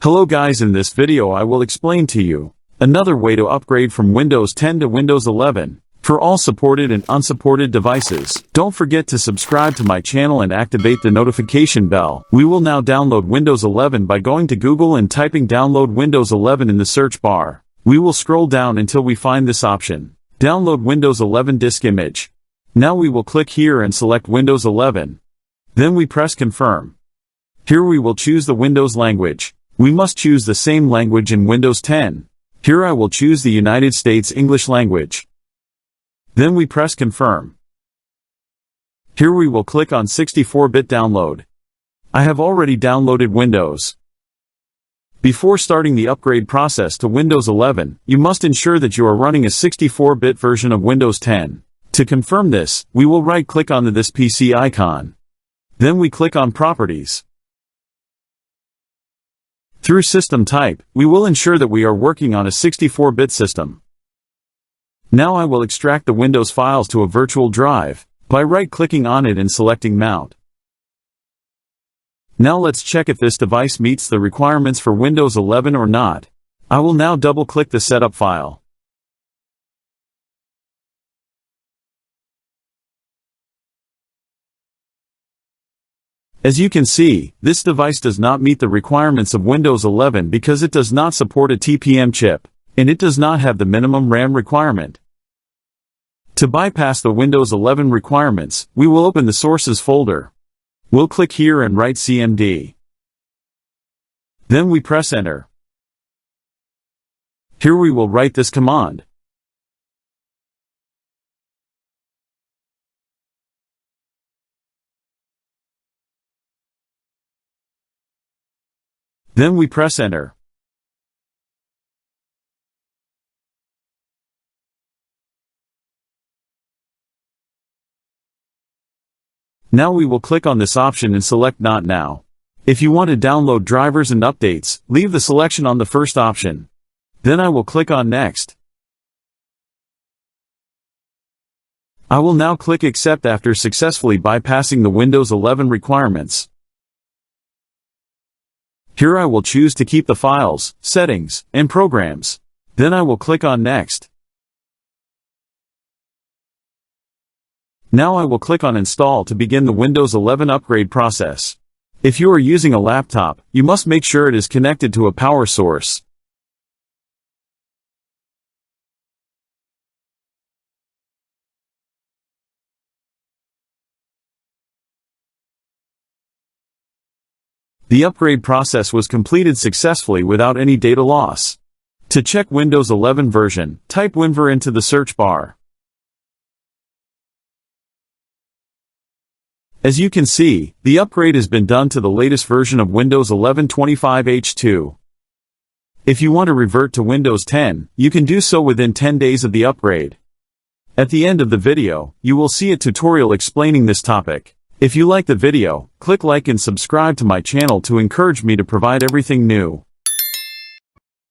Hello guys, in this video I will explain to you another way to upgrade from Windows 10 to Windows 11 for all supported and unsupported devices. Don't forget to subscribe to my channel and activate the notification bell. We will now download Windows 11 by going to Google and typing download Windows 11 in the search bar. We will scroll down until we find this option. Download Windows 11 disk image. Now we will click here and select Windows 11. Then we press confirm. Here we will choose the Windows language. We must choose the same language in Windows 10. Here I will choose the United States English language. Then we press confirm. Here we will click on 64-bit download. I have already downloaded Windows. Before starting the upgrade process to Windows 11, you must ensure that you are running a 64-bit version of Windows 10. To confirm this, we will right-click on this PC icon. Then we click on Properties. Through System Type, we will ensure that we are working on a 64-bit system. Now I will extract the Windows files to a virtual drive by right-clicking on it and selecting Mount. Now let's check if this device meets the requirements for Windows 11 or not. I will now double-click the setup file. As you can see, this device does not meet the requirements of Windows 11 because it does not support a TPM chip, and it does not have the minimum RAM requirement. To bypass the Windows 11 requirements, we will open the Sources folder. We'll click here and write CMD. Then we press Enter. Here we will write this command. Then we press Enter. Now we will click on this option and select Not Now. If you want to download drivers and updates, leave the selection on the first option. Then I will click on Next. I will now click Accept after successfully bypassing the Windows 11 requirements. Here I will choose to keep the files, settings, and programs. Then I will click on Next. Now I will click on Install to begin the Windows 11 upgrade process. If you are using a laptop, you must make sure it is connected to a power source. The upgrade process was completed successfully without any data loss. To check Windows 11 version, type WinVer into the search bar. As you can see, the upgrade has been done to the latest version of Windows 11 25H2. If you want to revert to Windows 10, you can do so within 10 days of the upgrade. At the end of the video, you will see a tutorial explaining this topic. If you like the video, click like and subscribe to my channel to encourage me to provide everything new.